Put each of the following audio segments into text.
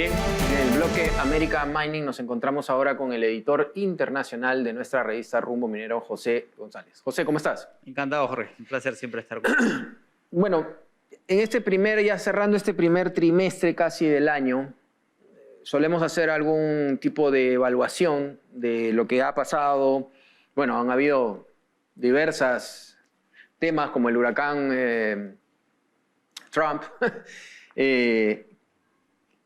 Bien, en el bloque América Mining nos encontramos ahora con el editor internacional de nuestra revista Rumbo Minero, José González. José, ¿cómo estás? Encantado, Jorge. Un placer siempre estar contigo. Bueno, en ya cerrando este primer trimestre casi del año, solemos hacer algún tipo de evaluación de lo que ha pasado. Bueno, han habido diversos temas como el huracán Trump,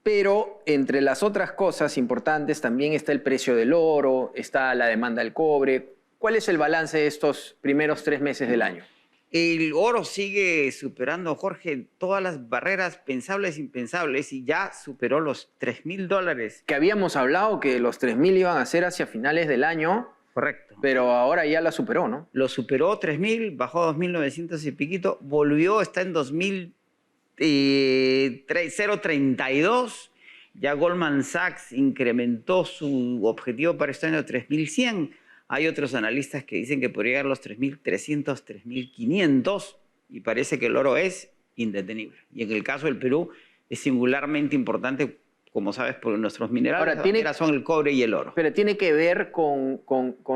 pero entre las otras cosas importantes también está el precio del oro, está la demanda del cobre. ¿Cuál es el balance de estos primeros 3 meses del año? El oro sigue superando, Jorge, todas las barreras pensables e impensables y ya superó los $3.000. Que habíamos hablado que los 3.000 iban a ser hacia finales del año. Correcto. Pero ahora ya la superó, ¿no? Lo superó 3.000, bajó a 2.900 y piquito, volvió, está en 2.032. Ya Goldman Sachs incrementó su objetivo para este año a 3.100. Hay otros analistas que dicen que podría llegar a los 3.300, 3.500 y parece que el oro es indetenible. Y en el caso del Perú es singularmente importante, como sabes, porque nuestros minerales son el cobre y el oro. Pero tiene que ver con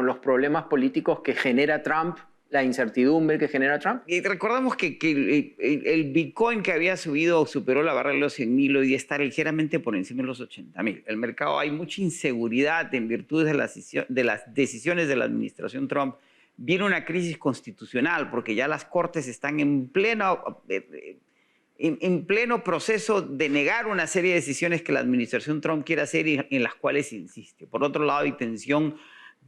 los problemas políticos que genera Trump, la incertidumbre que genera Trump. Y recordamos que el Bitcoin que había subido superó la barrera de los 100.000, hoy está ligeramente por encima de los 80.000. El mercado, hay mucha inseguridad en virtud de las decisiones de la administración Trump. Viene una crisis constitucional porque ya las cortes están en pleno proceso de negar una serie de decisiones que la administración Trump quiere hacer y en las cuales insiste. Por otro lado, hay tensión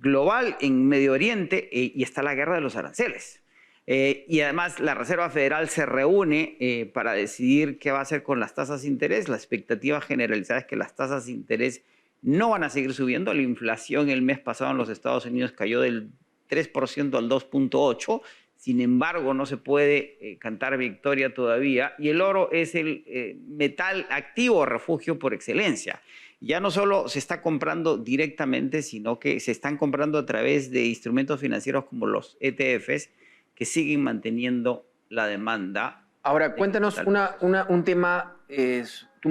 global en Medio Oriente y está la guerra de los aranceles. Y además la Reserva Federal se reúne para decidir qué va a hacer con las tasas de interés. La expectativa generalizada es que las tasas de interés no van a seguir subiendo. La inflación el mes pasado en los Estados Unidos cayó del 3% al 2.8%. Sin embargo, no se puede cantar victoria todavía. Y el oro es el metal activo refugio por excelencia. Ya no solo se está comprando directamente, sino que se están comprando a través de instrumentos financieros como los ETFs, que siguen manteniendo la demanda. Ahora, cuéntanos un tema, tú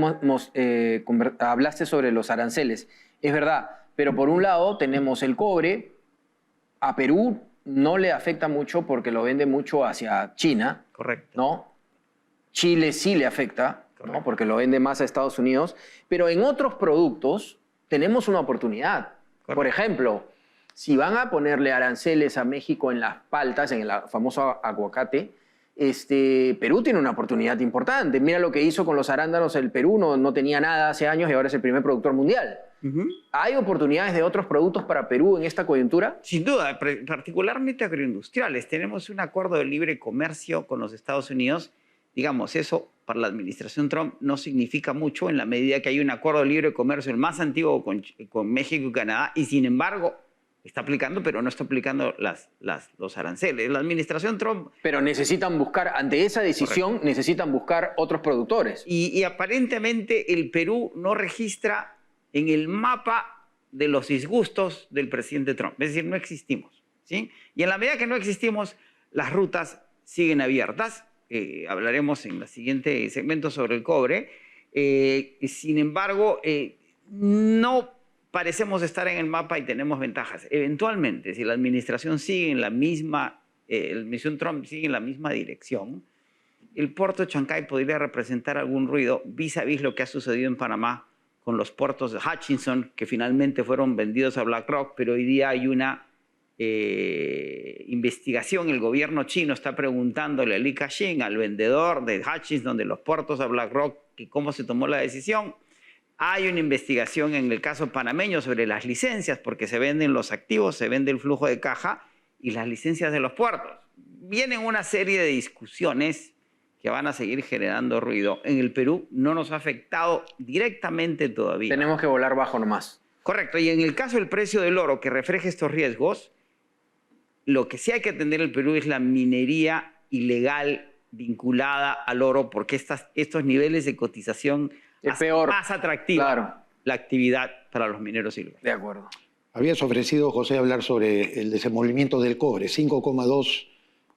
hablaste sobre los aranceles, es verdad, pero por un lado tenemos el cobre, a Perú no le afecta mucho porque lo vende mucho hacia China. Correcto. ¿No? Chile sí le afecta, ¿no? Porque lo vende más a Estados Unidos, pero en otros productos tenemos una oportunidad. Correcto. Por ejemplo, si van a ponerle aranceles a México en las paltas, en el famoso aguacate, Perú tiene una oportunidad importante. Mira lo que hizo con los arándanos el Perú, no tenía nada hace años y ahora es el primer productor mundial. ¿Hay oportunidades de otros productos para Perú en esta coyuntura? Sin duda, particularmente agroindustriales. Tenemos un acuerdo de libre comercio con los Estados Unidos. Digamos, eso para la administración Trump no significa mucho en la medida que hay un acuerdo de libre comercio, el más antiguo con México y Canadá, y sin embargo está aplicando, pero no está aplicando los aranceles. La administración Trump... Pero necesitan buscar, ante esa decisión, correcto, necesitan buscar otros productores. Y aparentemente el Perú no registra en el mapa de los disgustos del presidente Trump. Es decir, no existimos, ¿sí? Y en la medida que no existimos, las rutas siguen abiertas. Hablaremos en el siguiente segmento sobre el cobre. Sin embargo, no parecemos estar en el mapa y tenemos ventajas. Eventualmente, si la administración sigue en la misma, la administración Trump sigue en la misma dirección, el puerto de Chancay podría representar algún ruido vis a vis lo que ha sucedido en Panamá con los puertos de Hutchinson, que finalmente fueron vendidos a BlackRock, pero hoy día hay una investigación. El gobierno chino está preguntándole a Li Ka-shing, al vendedor de Hutchinson de los puertos a BlackRock, que cómo se tomó la decisión. Hay una investigación en el caso panameño sobre las licencias, porque se venden los activos, se vende el flujo de caja y las licencias de los puertos. Vienen una serie de discusiones que van a seguir generando ruido. En el Perú no nos ha afectado directamente todavía. Tenemos que volar bajo nomás. Correcto. Y en el caso del precio del oro, que refleja estos riesgos, lo que sí hay que atender en el Perú es la minería ilegal vinculada al oro, porque estos niveles de cotización hacen más atractiva, claro, la actividad para los mineros ilegales. De acuerdo. Habías ofrecido, José, hablar sobre el desenvolvimiento del cobre, 5,2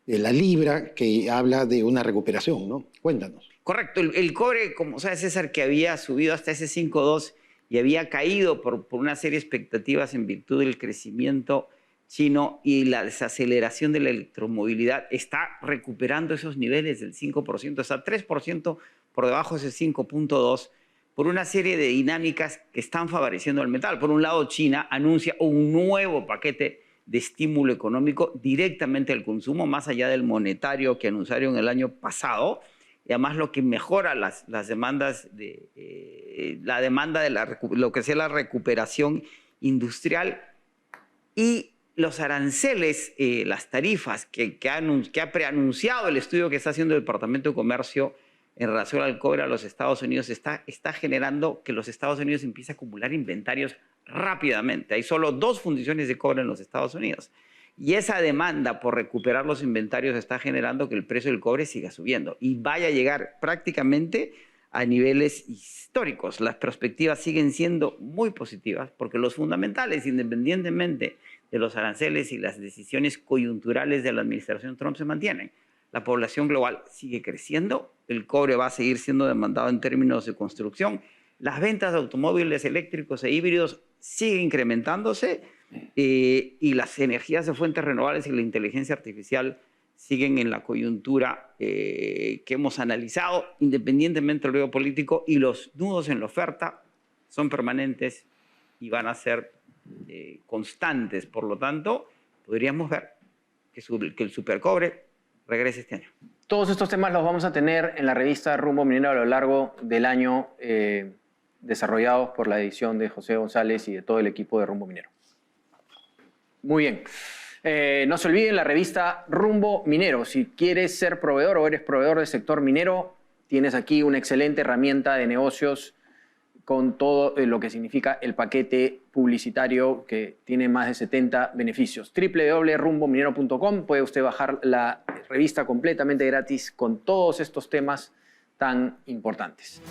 la libra, que habla de una recuperación, ¿no? Cuéntanos. Correcto, el cobre, como sabe César, que había subido hasta ese 5,2 y había caído por una serie de expectativas en virtud del crecimiento chino y la desaceleración de la electromovilidad, está recuperando esos niveles del 5%, está 3% por debajo de ese 5,2 por una serie de dinámicas que están favoreciendo al metal. Por un lado, China anuncia un nuevo paquete de estímulo económico directamente al consumo, más allá del monetario que anunciaron el año pasado, y además lo que mejora las demandas la demanda de lo que sea la recuperación industrial, y los aranceles, las tarifas que ha preanunciado el estudio que está haciendo el Departamento de Comercio en relación al cobre a los Estados Unidos, está generando que los Estados Unidos empiece a acumular inventarios rápidamente. Hay solo 2 fundiciones de cobre en los Estados Unidos. Y esa demanda por recuperar los inventarios está generando que el precio del cobre siga subiendo y vaya a llegar prácticamente a niveles históricos. Las perspectivas siguen siendo muy positivas porque los fundamentales, independientemente de los aranceles y las decisiones coyunturales de la administración Trump, se mantienen. La población global sigue creciendo, el cobre va a seguir siendo demandado en términos de construcción, las ventas de automóviles eléctricos e híbridos siguen incrementándose, y las energías de fuentes renovables y la inteligencia artificial siguen en la coyuntura que hemos analizado, independientemente del ruido político, y los nudos en la oferta son permanentes y van a ser constantes. Por lo tanto, podríamos ver que el supercobre regrese este año. Todos estos temas los vamos a tener en la revista Rumbo Minero a lo largo del año, desarrollados por la edición de José González y de todo el equipo de Rumbo Minero. Muy bien. No se olviden la revista Rumbo Minero. Si quieres ser proveedor o eres proveedor del sector minero, tienes aquí una excelente herramienta de negocios con todo lo que significa el paquete publicitario, que tiene más de 70 beneficios. www.rumbominero.com. Puede usted bajar la revista completamente gratis con todos estos temas tan importantes.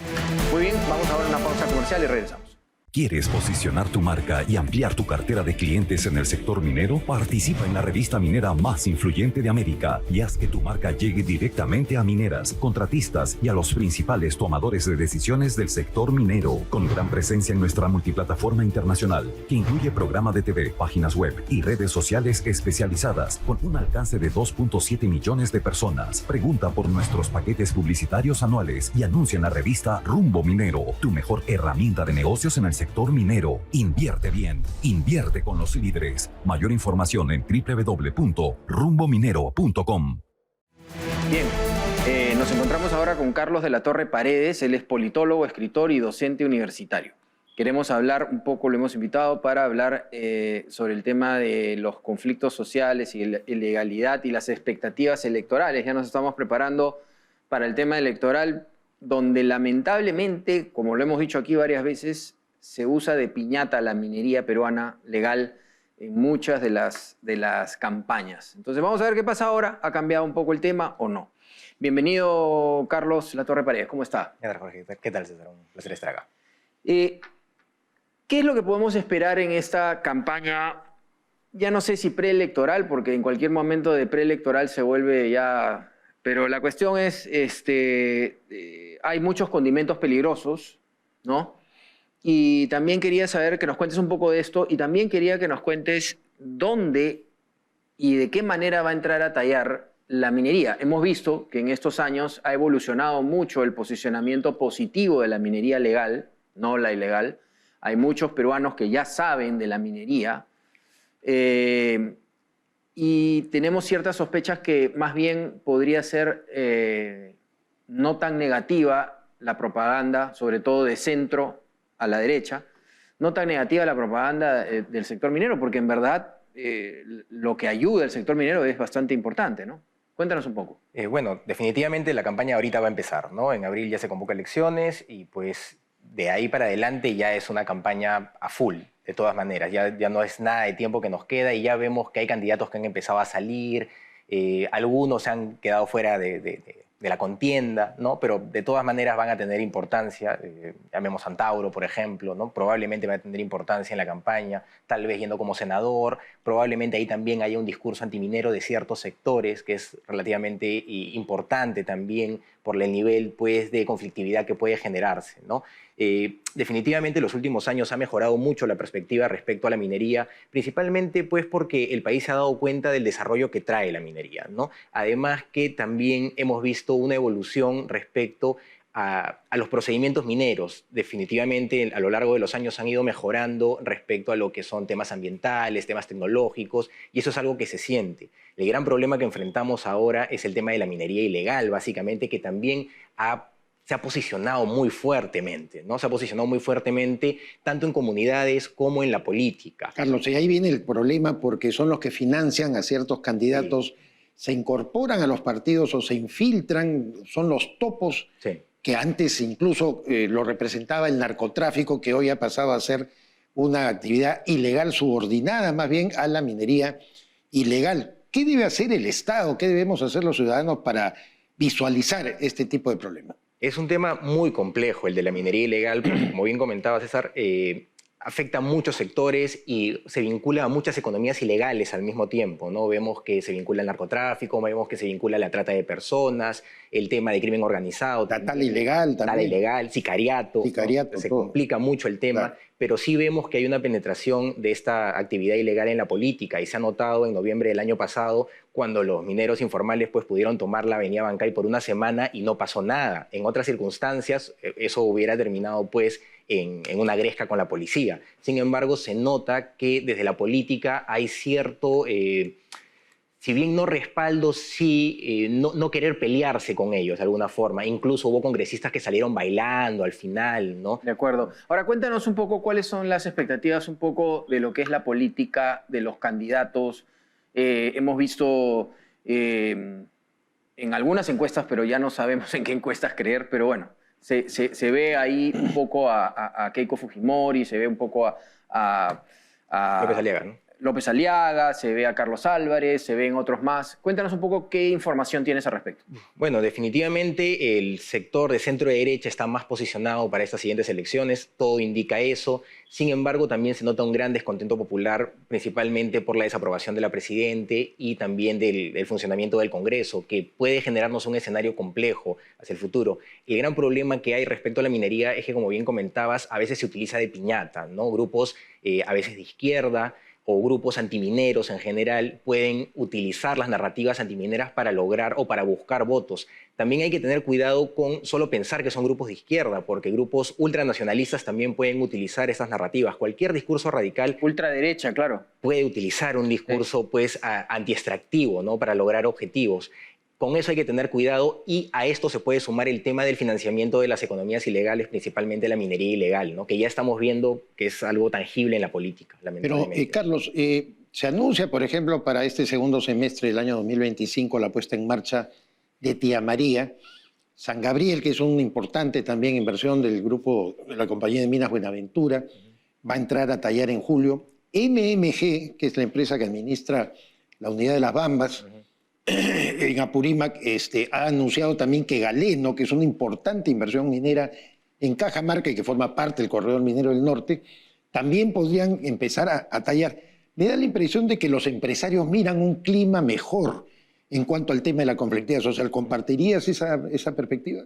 Muy bien, vamos a ver una pausa comercial y regresamos. ¿Quieres posicionar tu marca y ampliar tu cartera de clientes en el sector minero? Participa en la revista minera más influyente de América y haz que tu marca llegue directamente a mineras, contratistas y a los principales tomadores de decisiones del sector minero, con gran presencia en nuestra multiplataforma internacional, que incluye programa de TV, páginas web y redes sociales especializadas, con un alcance de 2.7 millones de personas. Pregunta por nuestros paquetes publicitarios anuales y anuncia en la revista Rumbo Minero, tu mejor herramienta de negocios en el sector minero. Invierte bien, invierte con los líderes. Mayor información en www.rumbominero.com. Bien, nos encontramos ahora con Carlos de la Torre Paredes. Él es politólogo, escritor y docente universitario. Queremos hablar un poco, lo hemos invitado para hablar sobre el tema de los conflictos sociales y la ilegalidad y las expectativas electorales. Ya nos estamos preparando para el tema electoral, donde lamentablemente, como lo hemos dicho aquí varias veces, se usa de piñata la minería peruana legal en muchas de las campañas. Entonces vamos a ver qué pasa ahora. ¿Ha cambiado un poco el tema o no? Bienvenido, Carlos La Torre Paredes. ¿Cómo está? ¿Qué tal, Jorge? ¿Qué tal, César? Un placer estar acá. ¿Qué es lo que podemos esperar en esta campaña? Ya no sé si preelectoral, porque en cualquier momento de preelectoral se vuelve ya... Pero la cuestión es, hay muchos condimentos peligrosos, ¿no? Y también quería saber que nos cuentes un poco de esto, y también quería que nos cuentes dónde y de qué manera va a entrar a tallar la minería. Hemos visto que en estos años ha evolucionado mucho el posicionamiento positivo de la minería legal, no la ilegal. Hay muchos peruanos que ya saben de la minería, y tenemos ciertas sospechas que más bien podría ser no tan negativa la propaganda, sobre todo de centro a la derecha, no tan negativa la propaganda del sector minero, porque en verdad lo que ayuda al sector minero es bastante importante, ¿no? Cuéntanos un poco. Bueno, definitivamente la campaña ahorita va a empezar, ¿no? En abril ya se convoca elecciones y pues de ahí para adelante ya es una campaña a full, de todas maneras. Ya no es nada de tiempo que nos queda y ya vemos que hay candidatos que han empezado a salir, algunos se han quedado fuera de la contienda, ¿no? Pero de todas maneras van a tener importancia, llamemos Antauro, por ejemplo, ¿no? Probablemente va a tener importancia en la campaña, tal vez yendo como senador, probablemente ahí también haya un discurso antiminero de ciertos sectores, que es relativamente importante también por el nivel, pues, de conflictividad que puede generarse, ¿no? Definitivamente en los últimos años ha mejorado mucho la perspectiva respecto a la minería, principalmente pues porque el país se ha dado cuenta del desarrollo que trae la minería, ¿no? Además que también hemos visto una evolución respecto a los procedimientos mineros. Definitivamente a lo largo de los años han ido mejorando respecto a lo que son temas ambientales, temas tecnológicos, y eso es algo que se siente. El gran problema que enfrentamos ahora es el tema de la minería ilegal, básicamente, que también se ha posicionado muy fuertemente, ¿no? Se ha posicionado muy fuertemente tanto en comunidades como en la política. Carlos, y ahí viene el problema porque son los que financian a ciertos candidatos, sí. Se incorporan a los partidos o se infiltran, son los topos, sí, que antes incluso lo representaba el narcotráfico, que hoy ha pasado a ser una actividad ilegal subordinada más bien a la minería ilegal. ¿Qué debe hacer el Estado? ¿Qué debemos hacer los ciudadanos para visualizar este tipo de problemas? Es un tema muy complejo el de la minería ilegal, porque, como bien comentaba César, afecta a muchos sectores y se vincula a muchas economías ilegales al mismo tiempo, ¿no? Vemos que se vincula al narcotráfico, vemos que se vincula a la trata de personas, el tema de crimen organizado. Tala ilegal también. Tala ilegal, sicariato. Sicariato, ¿no? Se todo. complica mucho el tema, claro. Pero sí vemos que hay una penetración de esta actividad ilegal en la política y se ha notado en noviembre del año pasado cuando los mineros informales pues, pudieron tomar la avenida Bancay por una semana y no pasó nada. En otras circunstancias eso hubiera terminado pues en una gresca con la policía. Sin embargo, se nota que desde la política hay cierto, si bien no respaldo, sí no querer pelearse con ellos de alguna forma. Incluso hubo congresistas que salieron bailando al final, ¿no? De acuerdo. Ahora cuéntanos un poco cuáles son las expectativas un poco de lo que es la política de los candidatos. Hemos visto en algunas encuestas, pero ya no sabemos en qué encuestas creer, pero bueno, se ve ahí un poco a Keiko Fujimori, se ve un poco a López Aliaga, ¿no? López Aliaga, se ve a Carlos Álvarez, se ven otros más. Cuéntanos un poco qué información tienes al respecto. Bueno, definitivamente el sector de centro derecha está más posicionado para estas siguientes elecciones, todo indica eso. Sin embargo, también se nota un gran descontento popular, principalmente por la desaprobación de la Presidente y también del funcionamiento del Congreso, que puede generarnos un escenario complejo hacia el futuro. El gran problema que hay respecto a la minería es que, como bien comentabas, a veces se utiliza de piñata, ¿no? Grupos a veces de izquierda, o grupos antimineros en general pueden utilizar las narrativas antimineras para lograr o para buscar votos. También hay que tener cuidado con solo pensar que son grupos de izquierda, porque grupos ultranacionalistas también pueden utilizar esas narrativas. Cualquier discurso radical... Ultraderecha, claro. Puede utilizar un discurso pues, antiextractivo, ¿no? Para lograr objetivos. Con eso hay que tener cuidado y a esto se puede sumar el tema del financiamiento de las economías ilegales, principalmente la minería ilegal, ¿no? Que ya estamos viendo que es algo tangible en la política, lamentablemente. Pero, Carlos, se anuncia, por ejemplo, para este segundo semestre del año 2025 la puesta en marcha de Tía María, San Gabriel, que es una importante también inversión del grupo de la Compañía de Minas Buenaventura, va a entrar a tallar en julio. MMG, que es la empresa que administra la unidad de las Bambas, en Apurímac, ha anunciado también que Galeno, que es una importante inversión minera en Cajamarca y que forma parte del corredor minero del norte, también podrían empezar a tallar. Me da la impresión de que los empresarios miran un clima mejor en cuanto al tema de la conflictividad social. ¿Compartirías esa perspectiva?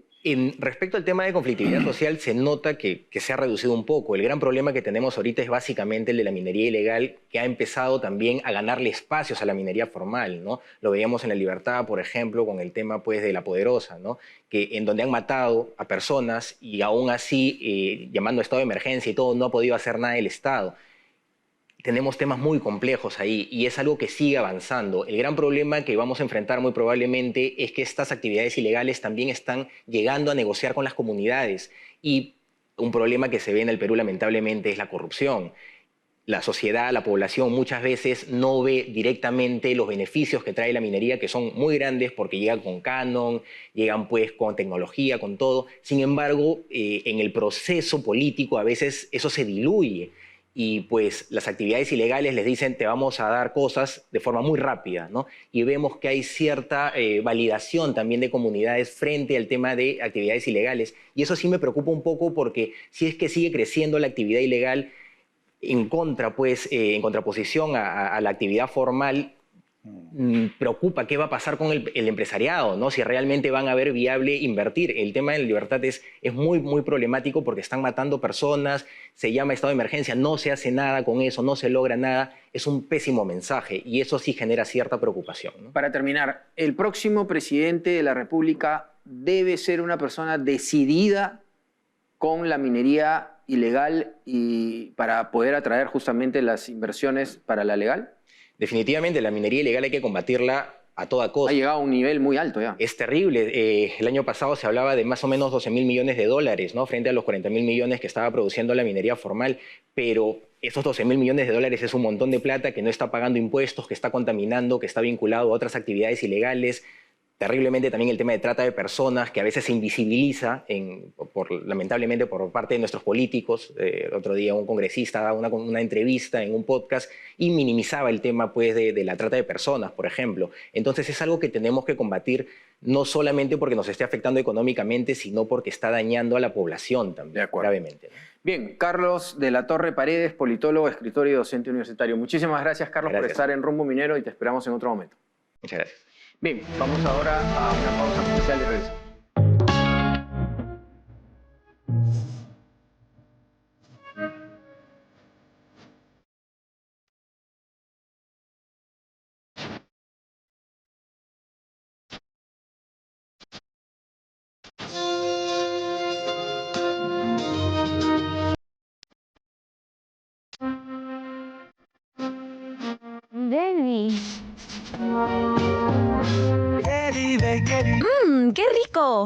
Respecto al tema de conflictividad social, se nota que se ha reducido un poco. El gran problema que tenemos ahorita es básicamente el de la minería ilegal, que ha empezado también a ganarle espacios a la minería formal, ¿no? Lo veíamos en La Libertad, por ejemplo, con el tema pues, de La Poderosa, ¿no? En donde han matado a personas y aún así, llamando a estado de emergencia y todo, no ha podido hacer nada el Estado. Tenemos temas muy complejos ahí y es algo que sigue avanzando. El gran problema que vamos a enfrentar muy probablemente es que estas actividades ilegales también están llegando a negociar con las comunidades y un problema que se ve en el Perú lamentablemente es la corrupción. La sociedad, la población muchas veces no ve directamente los beneficios que trae la minería, que son muy grandes porque llegan con canon, llegan pues con tecnología, con todo. Sin embargo, en el proceso político a veces eso se diluye. y pues las actividades ilegales les dicen te vamos a dar cosas de forma muy rápida, ¿no? Y vemos que hay cierta validación también de comunidades frente al tema de actividades ilegales. Y eso sí me preocupa un poco porque si es que sigue creciendo la actividad ilegal en contra, pues, en contraposición a la actividad formal, preocupa qué va a pasar con el empresariado, ¿no? Si realmente van a ver viable invertir. El tema de la libertad es muy, muy problemático porque están matando personas, se llama estado de emergencia, no se hace nada con eso, no se logra nada. Es un pésimo mensaje y eso sí genera cierta preocupación, ¿no? Para terminar, el próximo presidente de la República debe ser una persona decidida con la minería ilegal y para poder atraer justamente las inversiones para la legal. Definitivamente la minería ilegal hay que combatirla a toda costa. Ha llegado a un nivel muy alto ya. Es terrible. El año pasado se hablaba de más o menos 12.000 millones de dólares, ¿no? Frente a los 40.000 millones que estaba produciendo la minería formal. Pero esos 12.000 millones de dólares es un montón de plata que no está pagando impuestos, que está contaminando, que está vinculado a otras actividades ilegales. Terriblemente también el tema de trata de personas, que a veces se invisibiliza, lamentablemente, por parte de nuestros políticos. Otro día un congresista daba una entrevista en un podcast y minimizaba el tema, pues, de la trata de personas, por ejemplo. Entonces es algo que tenemos que combatir no solamente porque nos esté afectando económicamente, sino porque está dañando a la población también, gravemente, ¿no? Bien, Carlos de la Torre Paredes, politólogo, escritor y docente universitario. Muchísimas gracias, Carlos, por estar en Rumbo Minero y te esperamos en otro momento. Muchas gracias. Bien, vamos ahora a una pausa comercial y regresamos. ¡Qué rico!